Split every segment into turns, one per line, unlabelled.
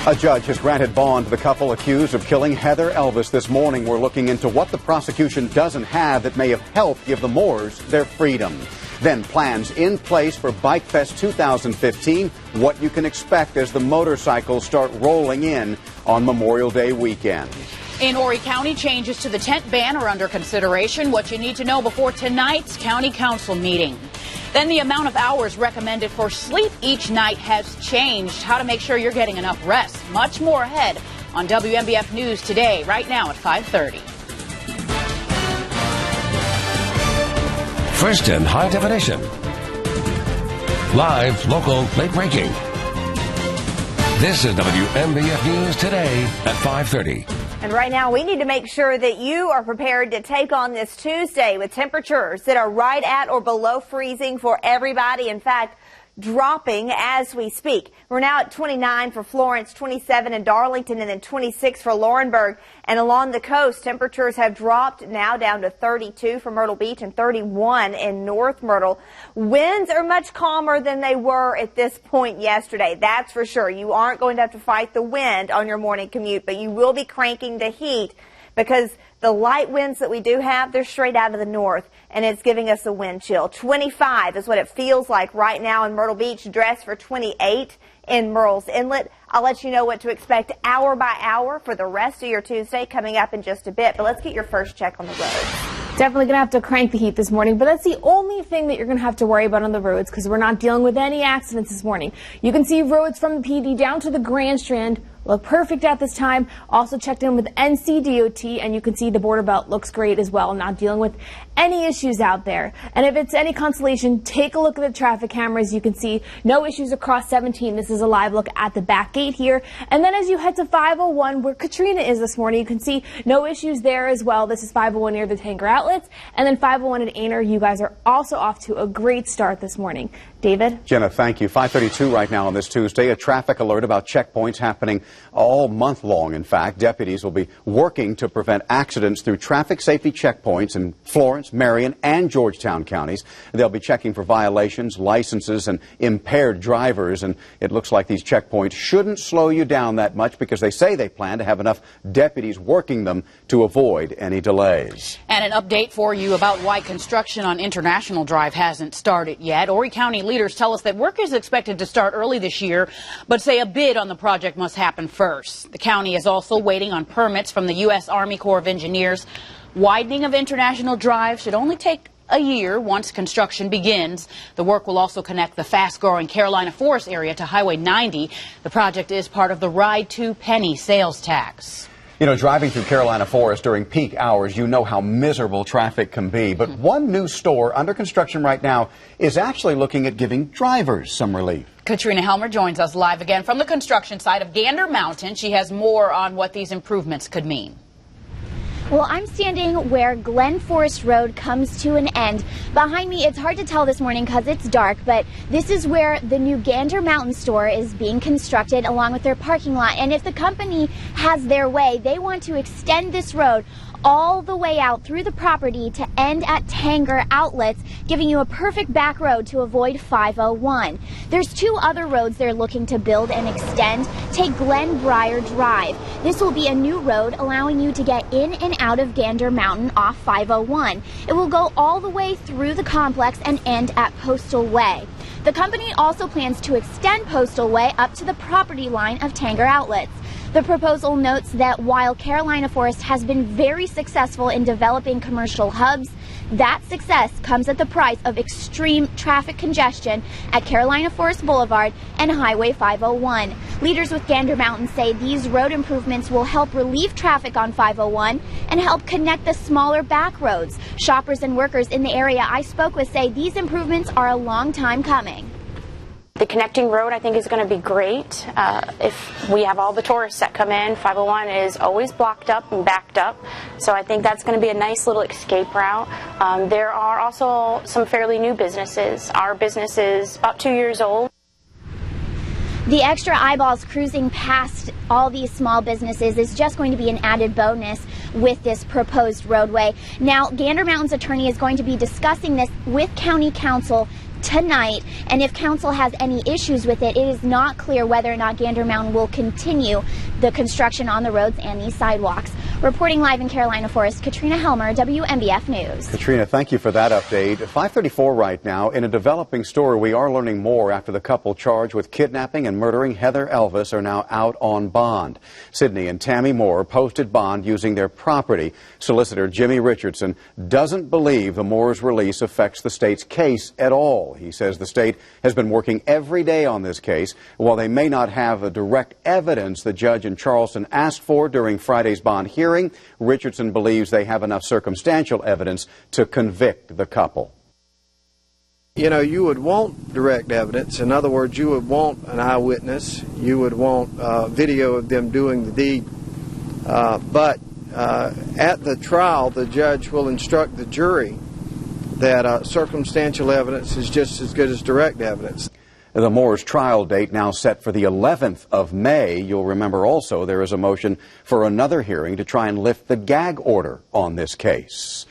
A judge has granted bond to the couple accused of killing Heather Elvis. This morning, we're looking into what the prosecution doesn't have that may have helped give the Moores their freedom. Then plans in place for Bike Fest 2015, what you can expect as the motorcycles start rolling in on Memorial Day weekend.
In Horry County, changes to the tent ban are under consideration. What you need to know before tonight's county council meeting. Then the amount of hours recommended for sleep each night has changed. How to make sure you're getting enough rest. Much more ahead on WMBF News today, right now at 5:30.
First in high definition. Live, local, late breaking. This is WMBF News today at 5:30.
And right now, we need to make sure that you are prepared to take on this Tuesday with temperatures that are right at or below freezing for everybody. In fact, dropping as we speak. We're now at 29 for Florence, 27 in Darlington, and then 26 for Laurinburg. And along the coast, temperatures have dropped now down to 32 for Myrtle Beach and 31 in North Myrtle. Winds are much calmer than they were at this point yesterday. That's for sure. You aren't going to have to fight the wind on your morning commute, but you will be cranking the heat because the light winds that we do have, they're straight out of the north, and it's giving us a wind chill. 25 is what it feels like right now in Myrtle Beach. Dress for 28 in Murrells Inlet. I'll let you know what to expect hour by hour for the rest of your Tuesday coming up in just a bit. But let's get your first check on the road.
Definitely going to have to crank the heat this morning, but that's the only thing that you're going to have to worry about on the roads because we're not dealing with any accidents this morning. You can see roads from the PD down to the Grand Strand look perfect at this time. Also checked in with NCDOT, and you can see the border belt looks great as well. Not dealing with any issues out there. And if it's any consolation, take a look at the traffic cameras. You can see no issues across 17. This is a live look at the back gate here. And then as you head to 501, where Katrina is this morning, you can see no issues there as well. This is 501 near the Tanger Outlets. And then 501 at Aner. You guys are also off to a great start this morning. David?
Jenna, thank you. 5:32 right now on this Tuesday. A traffic alert about checkpoints happening all month long. In fact, deputies will be working to prevent accidents through traffic safety checkpoints in Florence, Marion, and Georgetown counties. They'll be checking for violations, licenses, and impaired drivers. And it looks like these checkpoints shouldn't slow you down that much because they say they plan to have enough deputies working them to avoid any delays.
And an update for you about why construction on International Drive hasn't started yet. Horry County leaders tell us that work is expected to start early this year, but say a bid on the project must happen first. The county is also waiting on permits from the U.S. Army Corps of Engineers. Widening of International Drive should only take a year once construction begins. The work will also connect the fast-growing Carolina Forest area to Highway 90. The project is part of the Ride to Penny sales tax.
You know, driving through Carolina Forest during peak hours, you know how miserable traffic can be. But one new store under construction right now is actually looking at giving drivers some relief.
Katrina Helmer joins us live again from the construction site of Gander Mountain. She has more on what these improvements could mean.
Well, I'm standing where Glen Forest Road comes to an end. Behind me, it's hard to tell this morning because it's dark, but this is where the new Gander Mountain store is being constructed along with their parking lot. And if the company has their way, they want to extend this road all the way out through the property to end at Tanger Outlets, giving you a perfect back road to avoid 501. There's two other roads they're looking to build and extend. Take Glenbrier Drive. This will be a new road allowing you to get in and out of Gander Mountain off 501. It will go all the way through the complex and end at Postal Way. The company also plans to extend Postal Way up to the property line of Tanger Outlets. The proposal notes that while Carolina Forest has been very successful in developing commercial hubs, that success comes at the price of extreme traffic congestion at Carolina Forest Boulevard and Highway 501. Leaders with Gander Mountain say these road improvements will help relieve traffic on 501 and help connect the smaller back roads. Shoppers and workers in the area I spoke with say these improvements are a long time coming.
The connecting road, I think, is going to be great. If we have all the tourists that come in, 501 is always blocked up and backed up. So I think that's going to be a nice little escape route. There are also some fairly new businesses. Our business is about 2 years old.
The extra eyeballs cruising past all these small businesses is just going to be an added bonus with this proposed roadway. Now, Gander Mountain's attorney is going to be discussing this with County Council tonight. And if council has any issues with it, it is not clear whether or not Gander Mountain will continue the construction on the roads and these sidewalks. Reporting live in Carolina Forest, Katrina Helmer, WMBF News.
Katrina, thank you for that update. 5:34 right now. In a developing story, we are learning more after the couple charged with kidnapping and murdering Heather Elvis are now out on bond. Sydney and Tammy Moore posted bond using their property. Solicitor Jimmy Richardson doesn't believe the Moores' release affects the state's case at all. He says the state has been working every day on this case. While they may not have the direct evidence the judge in Charleston asked for during Friday's bond hearing, Richardson believes they have enough circumstantial evidence to convict the couple.
You know, you would want direct evidence. In other words, you would want an eyewitness. You would want video of them doing the deed. But at the trial, the judge will instruct the jury that circumstantial evidence is just as good as direct evidence.
The Moore's trial date now set for the 11th of May. You'll remember also there is a motion for another hearing to try and lift the gag order on this case.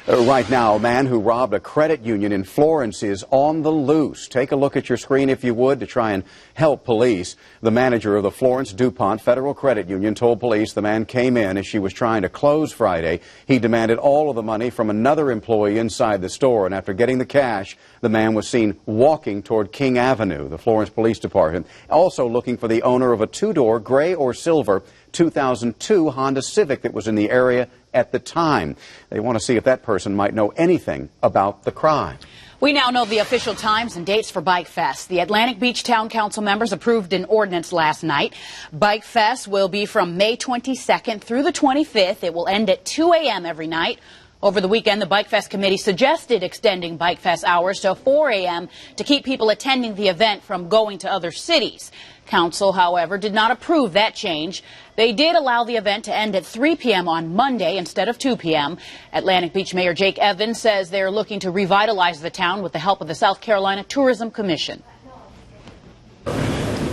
Right now, a man who robbed a credit union in Florence is on the loose. Take a look at your screen, if you would, to try and help police. The manager of the Florence DuPont Federal Credit Union told police the man came in as she was trying to close Friday. He demanded all of the money from another employee inside the store, and after getting the cash, the man was seen walking toward King Avenue. The Florence Police Department also looking for the owner of a two-door gray or silver 2002 Honda Civic that was in the area at the time. They want to see if that person might know anything about the crime.
We now know the official times and dates for Bike Fest. The Atlantic Beach Town Council members approved an ordinance last night. Bike Fest will be from May 22nd through the 25th. It will end at 2 a.m. every night. Over the weekend, the Bike Fest committee suggested extending Bike Fest hours to 4 a.m. to keep people attending the event from going to other cities. Council, however, did not approve that change. They did allow the event to end at 3 p.m. on Monday instead of 2 p.m. Atlantic Beach Mayor Jake Evans says they're looking to revitalize the town with the help of the South Carolina Tourism Commission.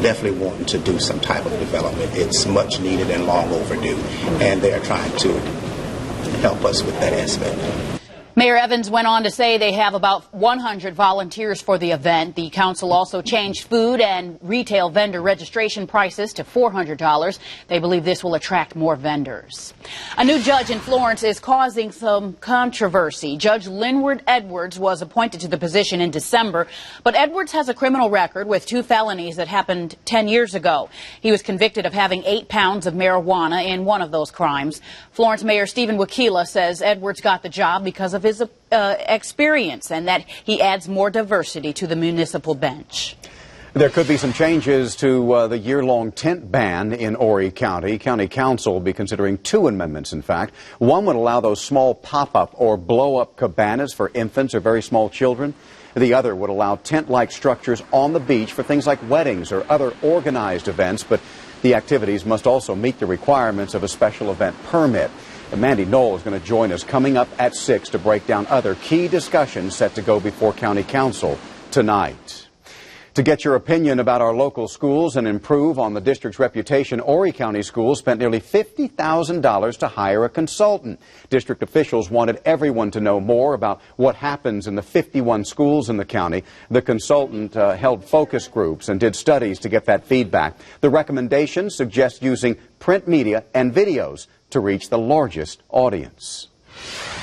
Definitely wanting to do some type of development. It's much needed and long overdue, and they're trying to help us with that aspect.
Mayor Evans went on to say they have about 100 volunteers for the event. The council also changed food and retail vendor registration prices to $400. They believe this will attract more vendors. A new judge in Florence is causing some controversy. Judge Linwood Edwards was appointed to the position in December, but Edwards has a criminal record with 2 felonies that happened 10 years ago. He was convicted of having 8 pounds of marijuana in one of those crimes. Florence Mayor Stephen Wakila says Edwards got the job because of his experience and that he adds more diversity to the municipal bench.
There could be some changes to the year-long tent ban in Horry County. County Council will be considering 2 amendments, in fact. One would allow those small pop-up or blow-up cabanas for infants or very small children. The other would allow tent-like structures on the beach for things like weddings or other organized events, but the activities must also meet the requirements of a special event permit. Mandy Knoll is going to join us coming up at 6 to break down other key discussions set to go before County Council tonight. To get your opinion about our local schools and improve on the district's reputation, Horry County Schools spent nearly $50,000 to hire a consultant. District officials wanted everyone to know more about what happens in the 51 schools in the county. The consultant held focus groups and did studies to get that feedback. The recommendations suggest using print media and videos to reach the largest audience.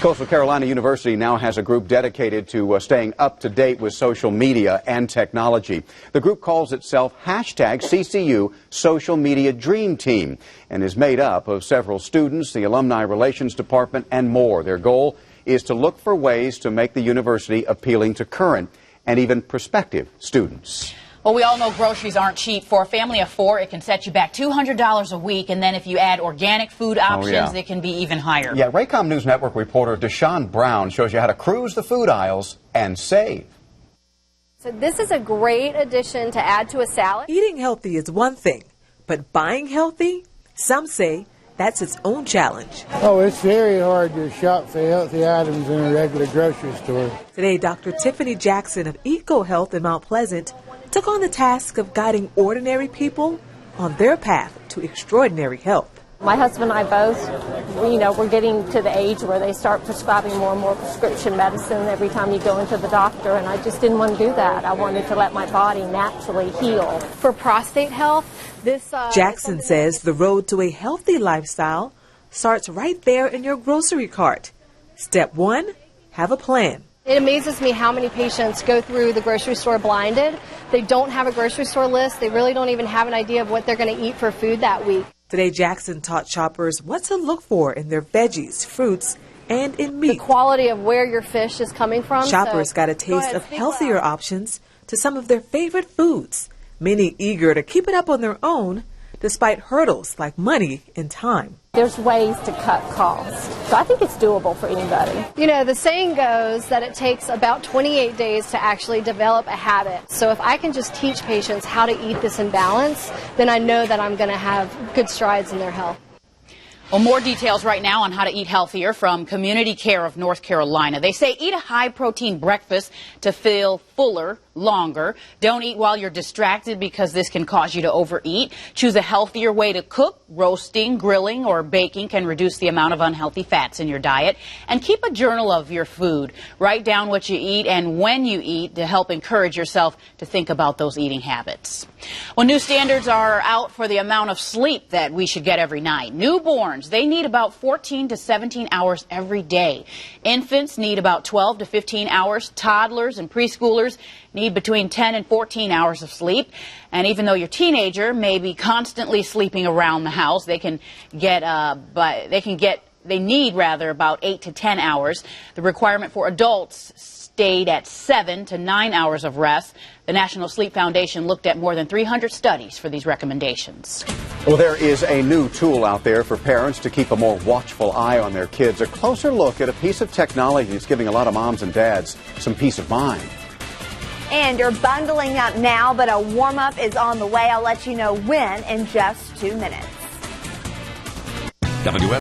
Coastal Carolina University now has a group dedicated to staying up to date with social media and technology. The group calls itself #CCU Social Media Dream Team and is made up of several students, the Alumni Relations Department, and more. Their goal is to look for ways to make the university appealing to current and even prospective students.
Well, we all know groceries aren't cheap. For a family of 4, it can set you back $200 a week, and then if you add organic food options, it can be even higher.
Yeah, Raycom News Network reporter Deshaun Brown shows you how to cruise the food aisles and save.
So this is a great addition to add to a salad.
Eating healthy is one thing, but buying healthy, some say that's its own challenge.
Oh, it's very hard to shop for healthy items in a regular grocery store.
Today, Dr. Tiffany Jackson of EcoHealth in Mount Pleasant took on the task of guiding ordinary people on their path to extraordinary health.
My husband and I both, we're getting to the age where they start prescribing more and more prescription medicine every time you go into the doctor, and I just didn't want to do that. I wanted to let my body naturally heal.
For prostate health,
Jackson says the road to a healthy lifestyle starts right there in your grocery cart. Step 1, have a plan.
It amazes me how many patients go through the grocery store blinded. They don't have a grocery store list. They really don't even have an idea of what they're going to eat for food that week.
Today, Jackson taught shoppers what to look for in their veggies, fruits, and in meat.
The quality of where your fish is coming from.
Shoppers got a taste of healthier options to some of their favorite foods, many eager to keep it up on their own despite hurdles like money and time.
There's ways to cut costs, so I think it's doable for anybody.
The saying goes that it takes about 28 days to actually develop a habit. So if I can just teach patients how to eat this in balance, then I know that I'm going to have good strides in their health.
Well, more details right now on how to eat healthier from Community Care of North Carolina. They say eat a high-protein breakfast to feel fuller longer. Don't eat while you're distracted because this can cause you to overeat. Choose a healthier way to cook. Roasting, grilling, or baking can reduce the amount of unhealthy fats in your diet. And keep a journal of your food. Write down what you eat and when you eat to help encourage yourself to think about those eating habits. Well, new standards are out for the amount of sleep that we should get every night. Newborns, they need about 14 to 17 hours every day. Infants need about 12 to 15 hours. Toddlers and preschoolers need between 10 and 14 hours of sleep. And even though your teenager may be constantly sleeping around the house, they need about 8 to 10 hours. The requirement for adults stayed at 7 to 9 hours of rest. The National Sleep Foundation looked at more than 300 studies for these recommendations.
Well, there is a new tool out there for parents to keep a more watchful eye on their kids. A closer look at a piece of technology that's giving a lot of moms and dads some peace of mind.
And you're bundling up now, but a warm-up is on the way. I'll let you know when in just 2 minutes.